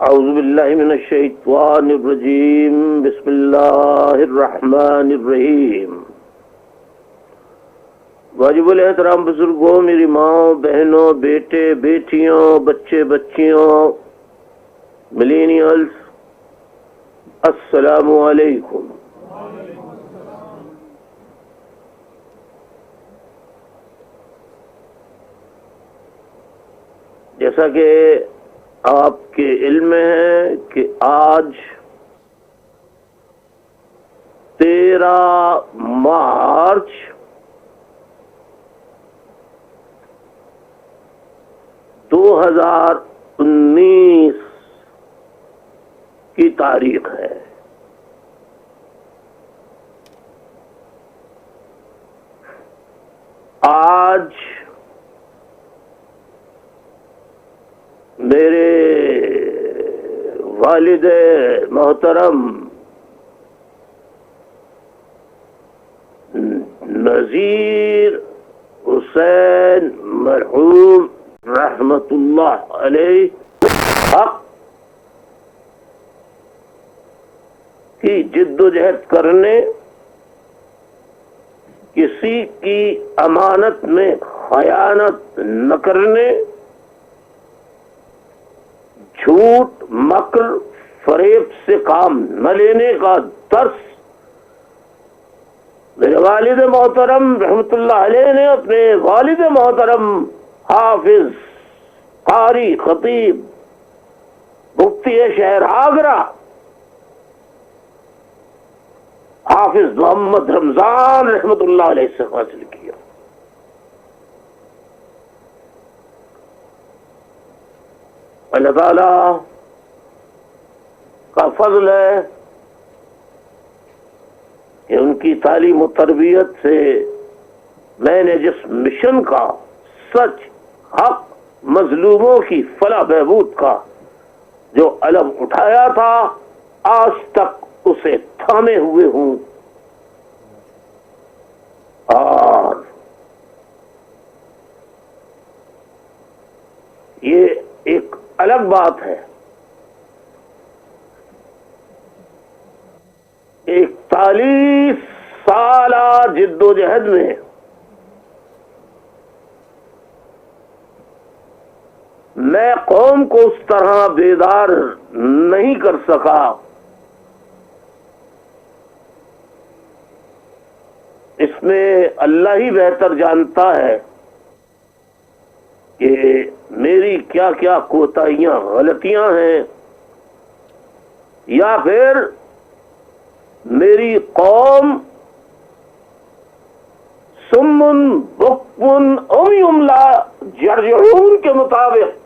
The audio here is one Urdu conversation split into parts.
اعوذ باللہ من الشیطان الرجیم، بسم اللہ الرحمن الرحیم۔ واجب الاحترام بزرگوں، میری ماں، بہنوں، بیٹے، بیٹیوں، بچے، بچیوں، ملینیلز، السلام علیکم۔ جیسا کہ آپ کے علم میں ہے کہ آج 13 مارچ 2019 کی تاریخ ہے۔ آج میرے والد محترم نذیر حسین مرحوم رحمت اللہ علیہ حق کی جد و جہد کرنے، کسی کی امانت میں خیانت نہ کرنے، جھوٹ مکر فریب سے کام نہ لینے کا درس میرے والد محترم رحمت اللہ علیہ نے اپنے والد محترم حافظ قاری خطیب مفتی شہر آگرہ حافظ محمد رمضان رحمت اللہ علیہ سے حاصل کیا۔ اللہ تعالیٰ کا فضل ہے کہ ان کی تعلیم و تربیت سے میں نے جس مشن کا، سچ، حق، مظلوموں کی فلاح بہبود کا جو علم اٹھایا تھا، آج تک اسے تھامے ہوئے ہوں۔ اور یہ ایک الگ بات ہے، 41 سالہ جد و جہد میں میں قوم کو اس طرح بیدار نہیں کر سکا۔ اس میں اللہ ہی بہتر جانتا ہے کہ میری کیا کیا کوتاہیاں، غلطیاں ہیں، یا پھر میری قوم سمن بکمن عمیٌ لا یرجعون کے مطابق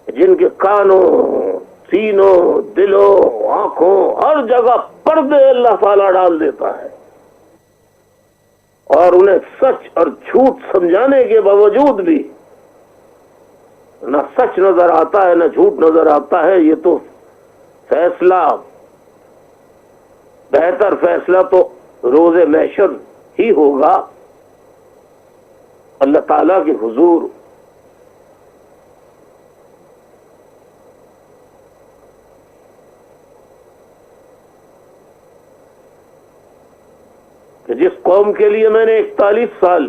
جن کے کانوں، سینوں، دلوں، آنکھوں، ہر جگہ پردے اللہ تعالیٰ ڈال دیتا ہے، اور انہیں سچ اور جھوٹ سمجھانے کے باوجود بھی نہ سچ نظر آتا ہے نہ جھوٹ نظر آتا ہے۔ یہ تو فیصلہ، بہتر فیصلہ تو روز محشر ہی ہوگا اللہ تعالیٰ کے حضور۔ کہ جس قوم کے لیے میں نے 41 سال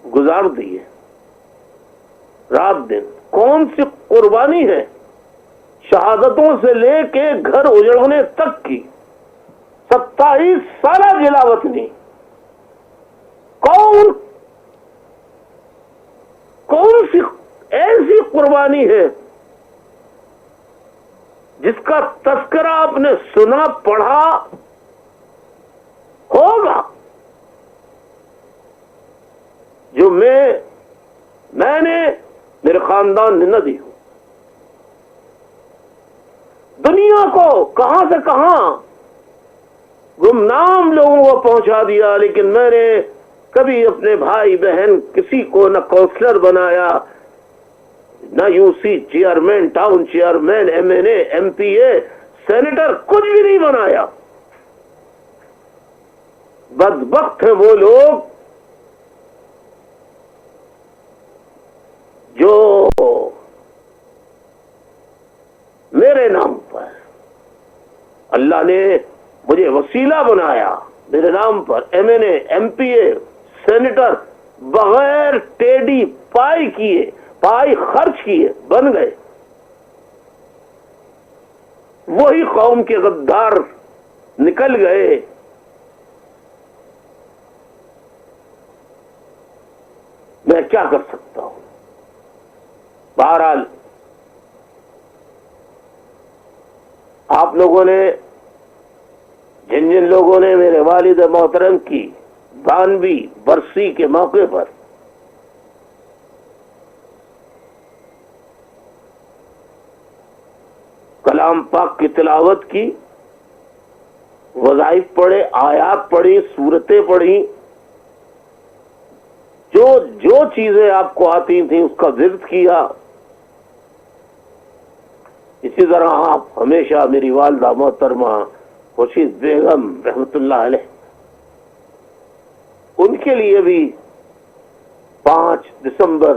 گزار دیے، رات دن، کون سی قربانی ہے، شہادتوں سے لے کے گھر اجڑنے تک کی 27 سالہ جلا وطنی، کون سی ایسی قربانی ہے جس کا تذکرہ آپ نے سنا، پڑھا ہوگا، جو میں نے، میرے خاندان نے نہ دی ہو۔ دنیا کو کہاں سے کہاں گمنام لوگوں کو پہنچا دیا، لیکن میں نے کبھی اپنے بھائی بہن کسی کو نہ کونسلر بنایا، نہ U C chairman, town chairman, M N A, M P A, senator, کچھ بھی نہیں بنایا۔ بدبخت ہیں وہ لوگ اللہ نے مجھے وسیلہ بنایا، میرے نام پر M N A, M P A, senator بغیر ٹیڑی پائی کیے، پائی خرچ کیے بن گئے۔ وہی قوم کے غدار نکل گئے۔ میں کیا کر سکتا ہوں؟ بہرحال آپ لوگوں نے، جن جن لوگوں نے میرے والد محترم کی 92ویں برسی کے موقع پر کلام پاک کی تلاوت کی، وظائف پڑھے، آیات پڑھی، سورتیں پڑھی، جو چیزیں آپ کو آتی تھیں اس کا ورد کیا، اسی طرح آپ ہمیشہ میری والدہ محترمہ خورشید بیگم رحمت اللہ علیہ، ان کے لیے بھی 5 دسمبر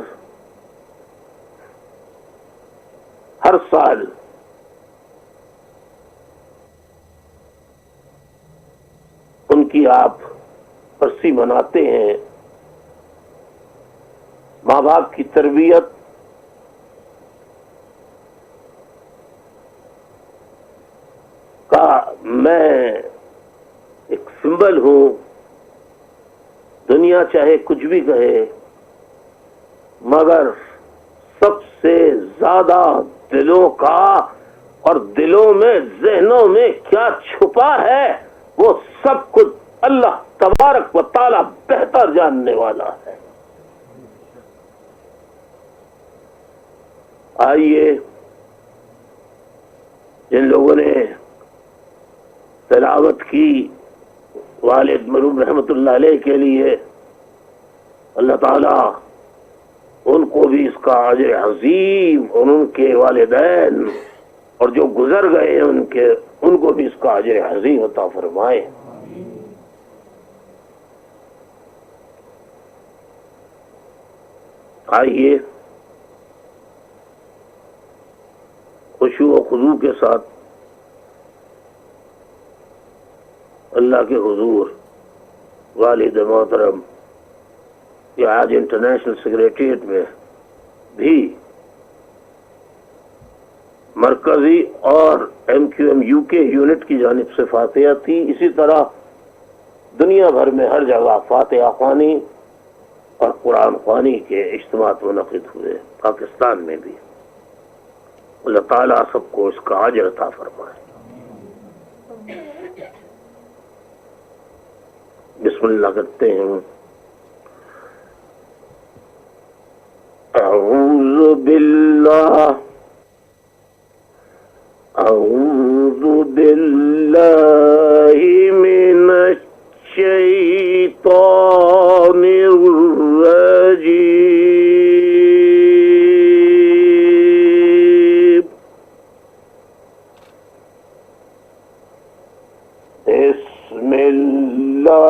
ہر سال ان کی آپ برسی مناتے ہیں۔ ماں باپ کی تربیت کا میں ایک سمبل ہوں، دنیا چاہے کچھ بھی کہے، مگر سب سے زیادہ دلوں کا اور دلوں میں، ذہنوں میں کیا چھپا ہے وہ سب کچھ اللہ تبارک و تعالی بہتر جاننے والا ہے۔ آئیے، جن لوگوں نے تلاوت کی والد مرحوم رحمت اللہ علیہ کے لیے، اللہ تعالیٰ ان کو بھی اس کا اجر عظیم، اور ان کے والدین اور جو گزر گئے ان کو بھی اس کا اجر عظیم عطا فرمائے۔ آئیے خشوع و خضوع کے ساتھ اللہ کے حضور والد محترم یہ آج انٹرنیشنل سیکریٹریٹ میں بھی مرکزی اور ایم کیو ایم یو کے یونٹ کی جانب سے فاتحہ تھی، اسی طرح دنیا بھر میں ہر جگہ فاتحہ خوانی اور قرآن خوانی کے اجتماعات منعقد ہوئے، پاکستان میں بھی۔ اللہ تعالیٰ سب کو اس کا اجر عطا فرمائے۔ بسم اللہ کرتے ہیں۔ اعوذ باللہ من الشیطان الرجیم۔ بسم اللہ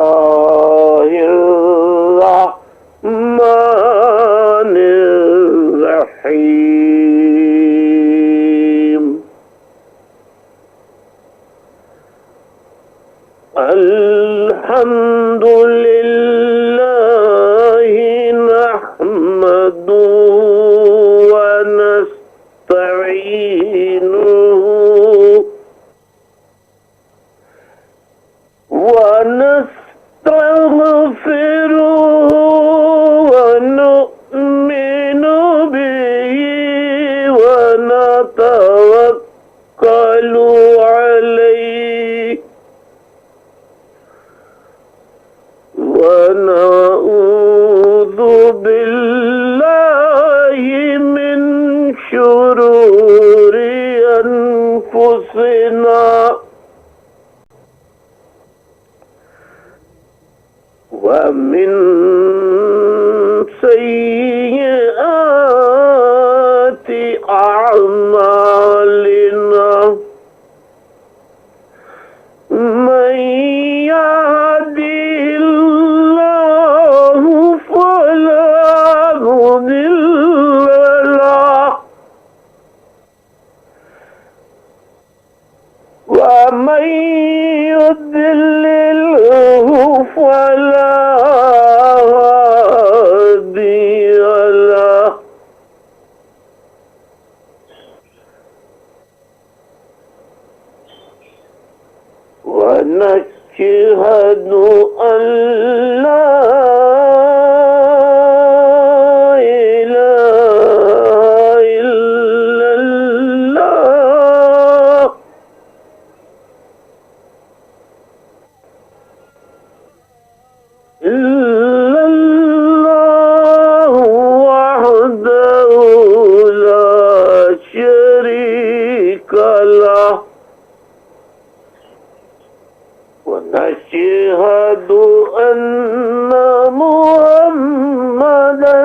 محمدا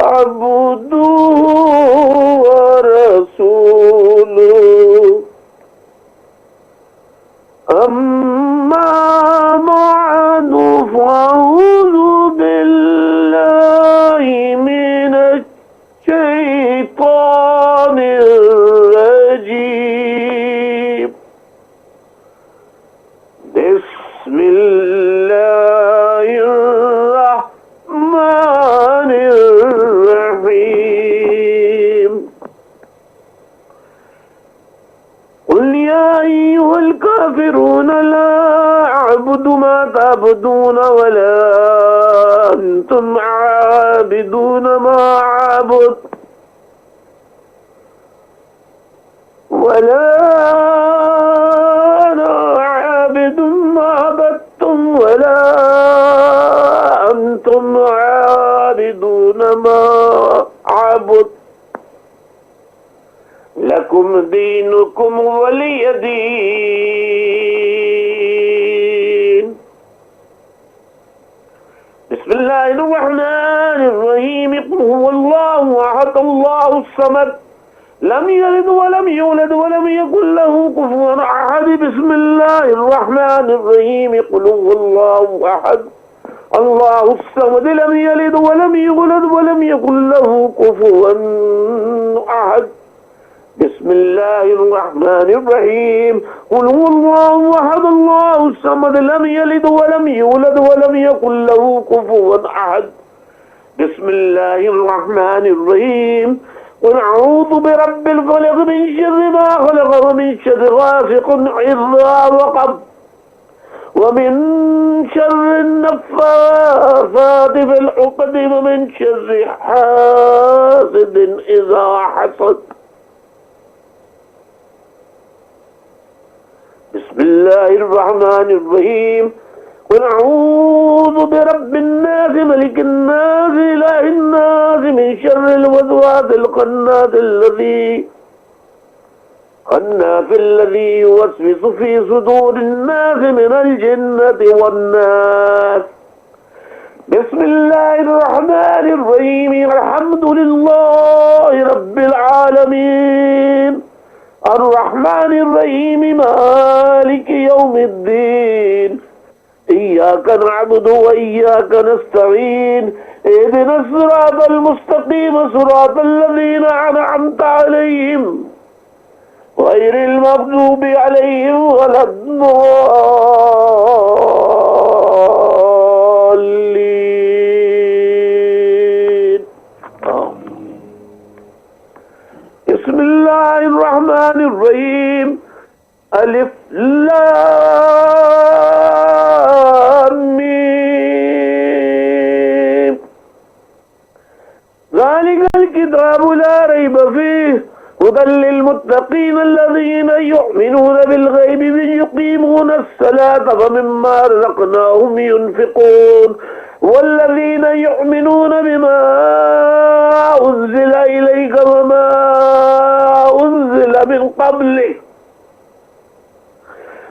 عبده ورسوله أما بعد فأعوذ بالله من الشيطان الرجيم. بسم الله الرحمن الرحيم. قل يا أيها الكافرون لا أعبد ما تعبدون ولا أنتم عابدون ما أعبد ولا أنا عابد ما عبدتم ولا أنتم عابدون ما أعبد لكم دينكم ولي دين. بسم الله الرحمن الرحيم. قل هو الله أحد الله الصمد لم يلد ولم يولد ولم يكن له كفوا أحد. بسم الله الرحمن الرحيم. قل هو الله أحد الله الصمد لم يلد ولم يولد ولم يكن له كفوا أحد. بسم الله الرحمن الرحيم. قل هو الله أحد الله الصمد لم يلد ولم يولد ولم يكن له كفوا أحد. بسم الله الرحمن الرحيم. قل أعوذ برب الفلق من شر ما خلق ومن شر غاسق إذا وقب ومن شر النفاثات في العقد ومن شر حاسد إذا حسد. بسم الله الرحمن الرحيم. قل أعوذ برب الناس ملك الناس إله الناس من شر الوسواس الخناس الذي يوسوس في صدور الناس من الجنة والناس. بسم الله الرحمن الرحيم. الحمد لله رب العالمين الرحمن الرحيم مالك يوم الدين إياك نعبد وإياك نستعين اهدنا الصراط المستقيم صراط الذين أنعمت عليهم غير المغضوب عليهم ولا الضالين. بسم الله الرحمن الرحيم. ألف لام ميم. ذلك الكتاب لا ريب فيه هدى للمتقين الذين يؤمنون بالغيب ويقيمون الصلاة ومما رزقناهم ينفقون والذين يؤمنون بما أنزل إليك وما أنزل من قبلك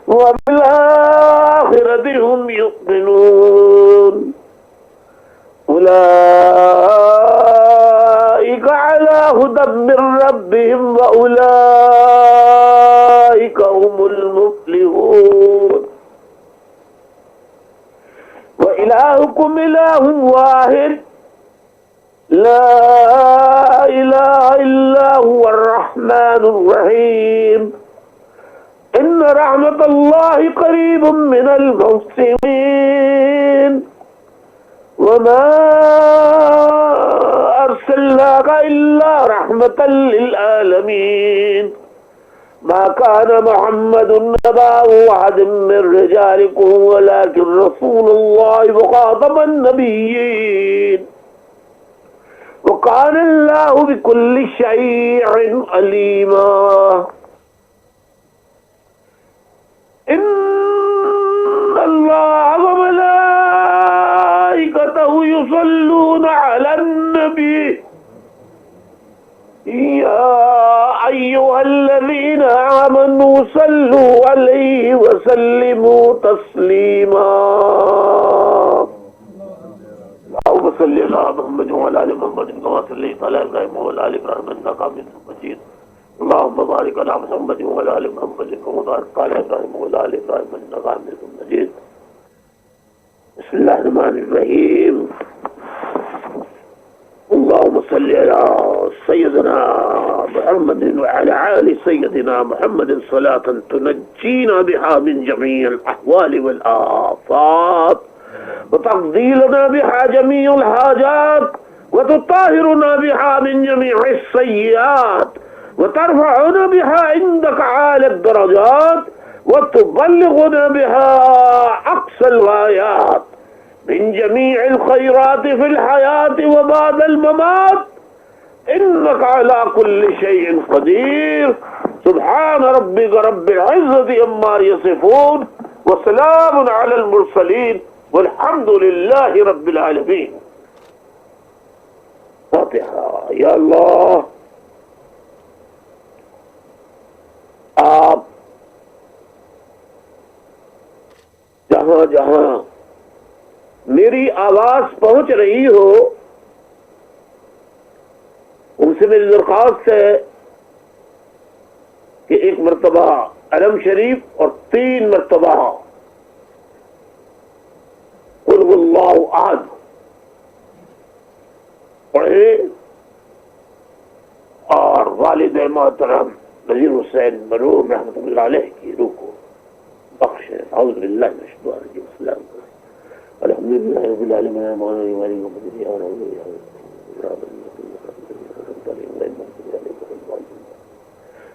وبالآخرة هم يؤمنون أولئك على هدى من ربهم وأولئك هم المفلحون. وإلهكم إله واحد لا إله إلا هو الرحمن الرحيم. إن رحمة الله قريب من المحسنين. وما أرسلناك إلا رحمة للعالمين. ما كان محمد نبا أحد من رجالكم ولكن رسول الله وخاتم النبيين وكان الله بكل شيء عليما. إن الله وملائكته يصلون على النبي يا أيها الذين آمنوا صلوا عليه وسلموا تسليما. على محمد وعلى آل محمد كما صليت على إبراهيم وعلى آل إبراهيم إنك حميد مجيد اللهم بارك على محمد وعلى آل محمد كما باركت على إبراهيم وعلى آل إبراهيم إنك حميد مجيد بسم الله الرحمن الرحيم اللهم صل على سيدنا محمد وعلى آل سيدنا محمد صلاة تنجينا بها من جميع الأحوال والآفات وتقضي لنا بها جميع الحاجات وتطهرنا بها من جميع السيئات وترفعنا بها عندك أعلى الدرجات وتبلغنا بها أقصى الغايات من جميع الخيرات في الحياة وبعد الممات إنك على كل شيء قدير سبحان ربك رب العزة عما يصفون وسلام على المرسلين والحمد لله رب العالمين فاتحة یا اللہ آپ جہاں جہاں میری آواز پہنچ رہی ہو ان سے میری درخواست ہے کہ ایک مرتبہ علم شریف اور 3 مرتبہ قل هو اللہ احد پڑھیں اور والد محترم نذیر حسین مرحوم رحمۃ اللہ علیہ کی روح کو بخشیں اعوذ باللہ من الشیطان الرجیم السلام علیکم الحمدللہ رب العالمین الرحمن الرحیم مالک یوم الدین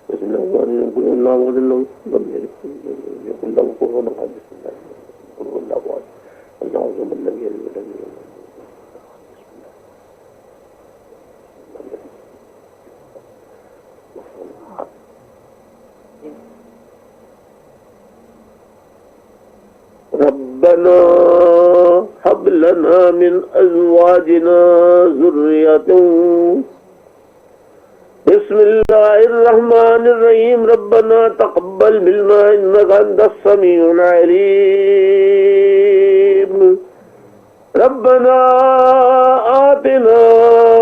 بسم اللہ الرحمن الرحیم قل اللہ احد اللہ لم یلد ولم یولد ولم یکن له کفوا احد بسم اللہ قل هو اللہ احد اللہ الصمد لم یلد ولم یولد ربنا هب لنا من أزواجنا ذرية بسم الله الرحمن الرحيم ربنا تقبل منا إنك أنت السميع العليم ربنا آتنا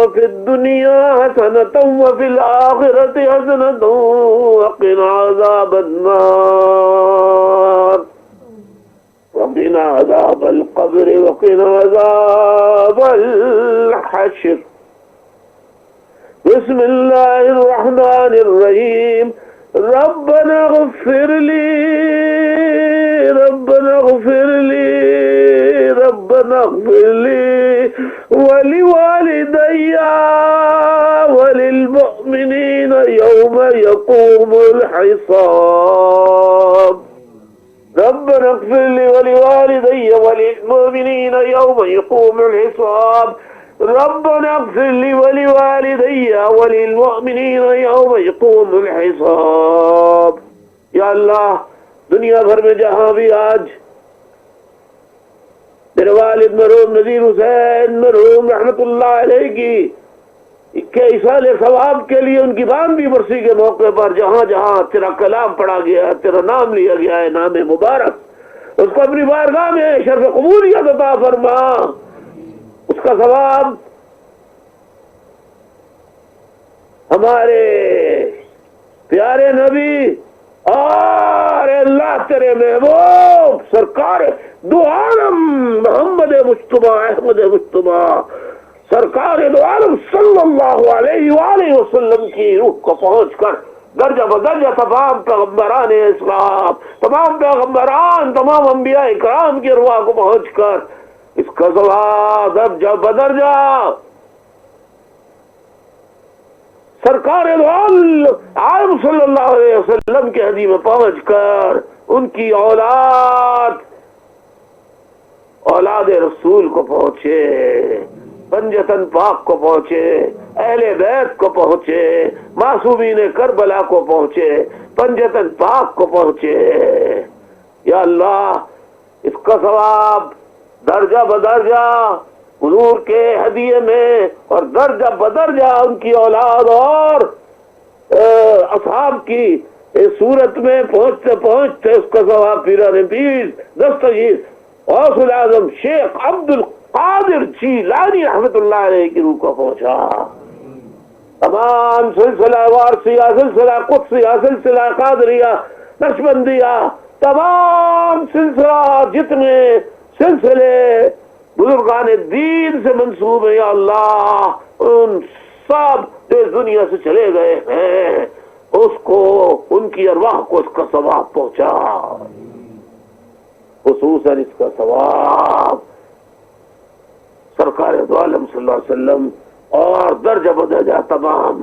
في الدنيا حسنة وفي الآخرة حسنة وقنا عذاب النار وقنا عذاب القبر وقنا عذاب الحشر بسم الله الرحمن الرحيم ربنا اغفر لي ربنا اغفر لي ربنا اغفر لي ولوالدي وللمؤمنين يوم يقوم الحساب ربنا اغفر لي ولوالدي وللمؤمنين يوم يقوم الحساب ربنا اغفر لي ولوالدي وللمؤمنين يوم يقوم الحساب یا اللہ دنیا بھر میں جہاں بھی آج میرے والد مرحوم نذیر حسین مرحوم رحمت اللہ علیہ کی کہ ایصال ثواب کے لیے ان کی باندھی برسی کے موقع پر جہاں جہاں تیرا کلام پڑھا گیا ہے تیرا نام لیا گیا ہے نام مبارک اس کو اپنی بارگاہ میں شرف قبولیت عطا فرما اس کا ثواب ہمارے پیارے نبی اور اللہ تیرے محبوب سرکار دو عالم محمد مجتبی احمد مجتبی سرکار دو عالم صلی اللہ علیہ وآلہ وسلم کی روح کو پہنچ کر درجہ بدرجہ تمام پیغمبران اسلام تمام پیغمبران تمام انبیاء کرام کی ارواح کو پہنچ کر اس کا ثواب درجہ بدرجہ سرکار دو عالم صلی اللہ علیہ وسلم کے حدی میں پہنچ کر ان کی اولاد رسول کو پہنچے پنجتن پاک کو پہنچے اہل بیت کو پہنچے معصومین کربلا کو پہنچے پنجتن پاک کو پہنچے یا اللہ اس کا ثواب درجہ بدرجہ حضور کے ہدیے میں اور درجہ بدرجہ ان کی اولاد اور اصحاب کی صورت میں پہنچتے پہنچتے اس کا ثواب پیران پیر دستگیر غوث العظم شیخ عبد القادر جیلانی رحمت اللہ علیہ کی روح کو پہنچا. تمام سلسلہ وارثیہ، سلسلہ قدسیہ، سلسلہ قادریہ، نقشبندیہ، تمام سلسلہ جتنے سلسلے بزرگان دین سے منسوب ہیں یا اللہ، ان سب جو اس دنیا سے چلے گئے ہیں اس کو، ان کی ارواح کو اس کا ثواب پہنچا، خصوصاً اس کا ثواب سرکار دو عالم صلی اللہ علیہ وسلم اور درجہ بدرجہ تمام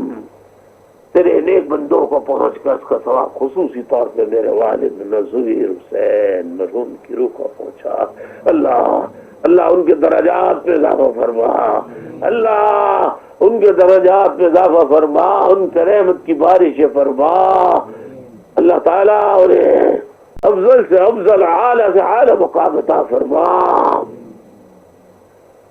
تیرے نیک بندوں کو پہنچ کر اس کا ثواب خصوصی طور پہ میرے والد نذیر حسین مرحوم کی روح کو پہنچا. اللہ ان کے درجات میں اضافہ فرما، اللہ ان کے درجات میں اضافہ فرما، ان کے رحمت کی بارش فرما. اللہ تعالیٰ انہیں افضل سے افضل، اعلیٰ سے اعلیٰ مقام عطا فرما.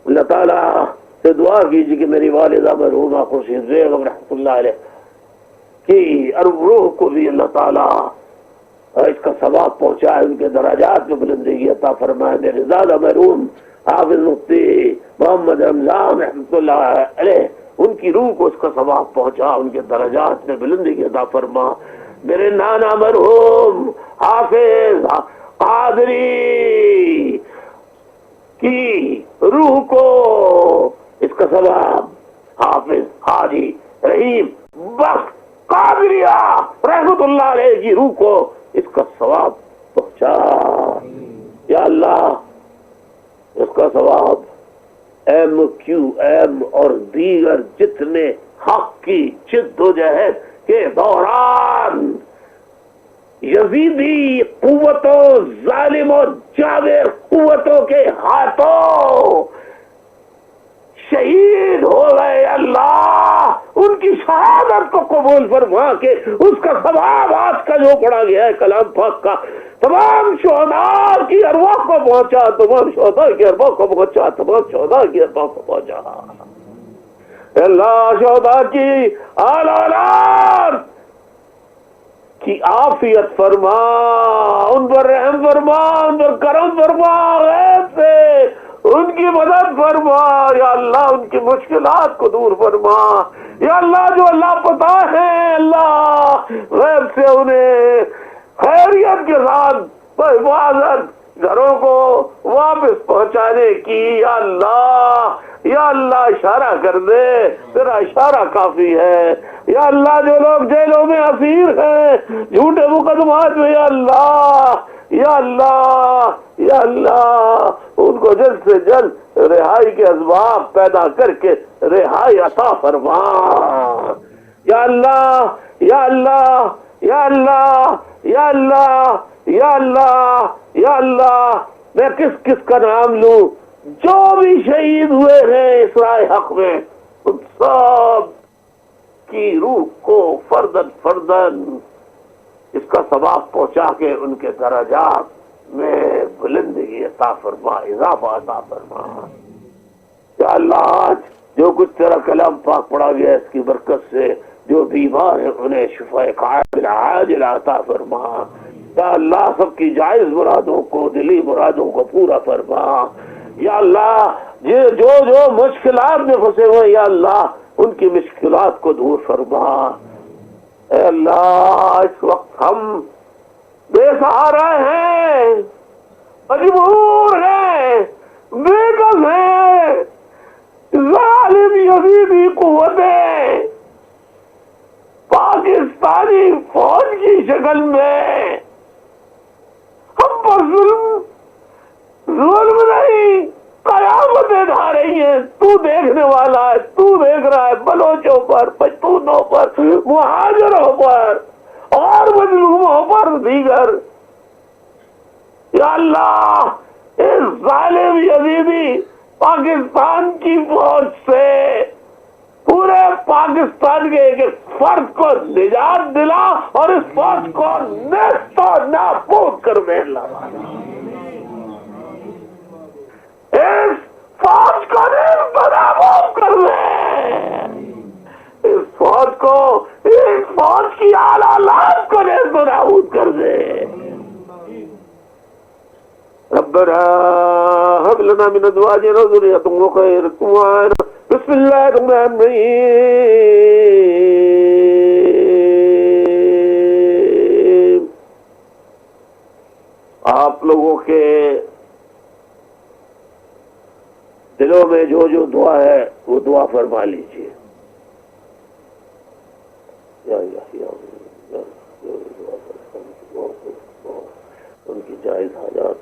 اللہ تعالیٰ سے دعا کیجیے کہ میری والدہ مرحومہ خورشید بیگم رحمۃ اللہ علیہ کی روح کو بھی اللہ تعالیٰ اس کا ثواب پہنچائے، ان کے درجات میں بلندی عطا فرمائے. میرے زیادہ مرحوم حافظ مفتی محمد رمضان رحمۃ اللہ علیہ، ان کی روح کو اس کا ثواب پہنچا، ان کے درجات میں بلندی عطا فرما. میرے نانا مرحوم حافظ قادری کی روح کو اس کا ثواب، حافظ حاجی رحیم بخت قادریہ رحمت اللہ علیہ کی روح کو اس کا ثواب پہنچا. یا اللہ اس کا ثواب MQM اور دیگر جتنے حق کی جد و جہد کے دوران یزیدی قوتوں، ظالم و جابر قوتوں کے ہاتھوں شہید ہو گئے، اللہ ان کی شہادت کو قبول فرما کے اس کا ثواب آج کا جو پڑھا گیا ہے کلام پاک کا تمام شہداء کی ارواح کو پہنچا، تمام شہداء کی ارواح کو پہنچا، تمام شہداء کی ارواح کو پہنچا. اللہ شہداء کی اولاد کی عافیت فرما، ان پر رحم فرما، ان پر کرم فرما، غیب سے ان کی مدد فرما. یا اللہ ان کی مشکلات کو دور فرما. یا اللہ جو اللہ پتہ ہے، اللہ غیب سے انہیں خیریت کے ساتھ بحفاظت گھروں کو واپس پہنچانے کی. یا اللہ، یا اللہ اشارہ کر دے، تیرا اشارہ کافی ہے. یا اللہ جو لوگ جیلوں میں اسیر ہیں جھوٹے مقدمات میں، یا اللہ، یا اللہ، یا اللہ ان کو جلد سے جلد رہائی کے اسباب پیدا کر کے رہائی عطا فرما. یا اللہ، یا اللہ، یا اللہ، یا اللہ، یا اللہ، یا اللہ میں کس کس کا نام لوں؟ جو بھی شہید ہوئے ہیں اسرائے حق میں ان سب کی روح کو فردن فردن اس کا ثواب پہنچا کے ان کے درجات میں بلندگی عطا فرما، اضافہ عطا فرما. یا اللہ آج جو کچھ تیرا کلام پاک پڑھا گیا اس کی برکت سے جو بیمار ہیں انہیں شفاء کاملہ عاجلہ عطا فرما. یا اللہ سب کی جائز مرادوں کو، دلی مرادوں کو پورا فرما. یا اللہ جو مشکلات میں پھنسے ہوئے یا اللہ ان کی مشکلات کو دور فرما. اے اللہ اس وقت ہم بے سہارا ہیں، مجبور ہیں، بے کس ہیں، ظالم یزیدی قوتیں پاکستانی فوج کی شکل میں ہم پر ظلم نہیں قیامتیں ڈھا رہی ہیں. تو دیکھنے والا ہے، تو دیکھ رہا ہے بلوچوں پر، پشتونوں پر، مہاجروں پر اور مظلوموں پر دیگر. یا اللہ اس ظالم یزیدی پاکستان کی فوج سے پورے پاکستان کے ایک فرد کو نجات دلا اور اس فوج کو نیست و نابود کر دے. اس فوج کو نیست و نابود کر دے. اس فوج کو، اس فوج کی اعلیٰ لات کو نیست و نابود کر دے. ربنا لنا من ازواجنا وذريتنا قرة اعين بسم اللہ الرحمن الرحیم. آپ لوگوں کے دلوں میں جو جو دعا ہے وہ دعا فرما لیجیے. ان کی جائز حاجات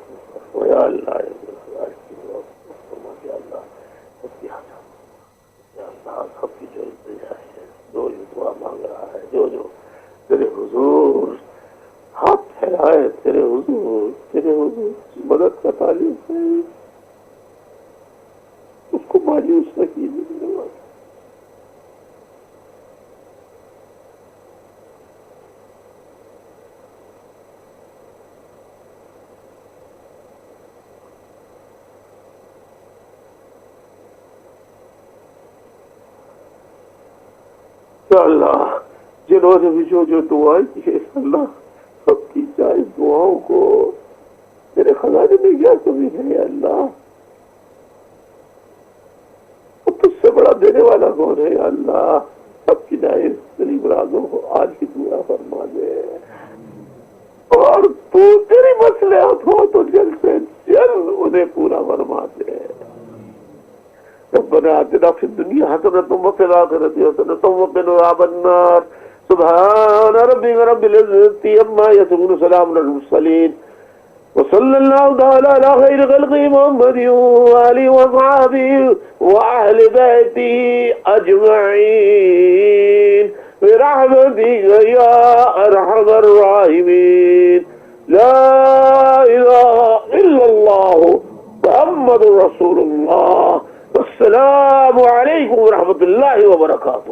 یا اللہ سب کی جو التجا ہے جو دعا مانگ رہا ہے جو تیرے حضور ہاتھ پھیلائے تیرے حضور مدد کا تعلیم ہے اس کو مایوس نہ کیجیے. اللہ جنہوں نے بھی جو دعائیں کی ہے اللہ سب کی جائز دعاؤں کو تیرے خزانے میں کیا کمی ہے اللہ. تجھ سے بڑا دینے والا کون ہے اللہ. سب کی جائز تیری مرادوں کو آج ہی پورا فرما دے اور تو تیری مصلحت ہو تو جلد سے جلد انہیں پورا فرما دے. ربنا آتنا في الدنيا حسنة وفي الآخرة حسنة وقنا عذاب النار. سبحان ربك رب العزة عما يصفون سلام على المرسلين وصلى الله تعالى على خير خلقه محمد وآله وصحبه وأهل بيته أجمعين برحمتك يا أرحم الراحمين. لا إله إلا الله محمد رسول الله. السلام علیکم ورحمۃ اللہ وبرکاتہ.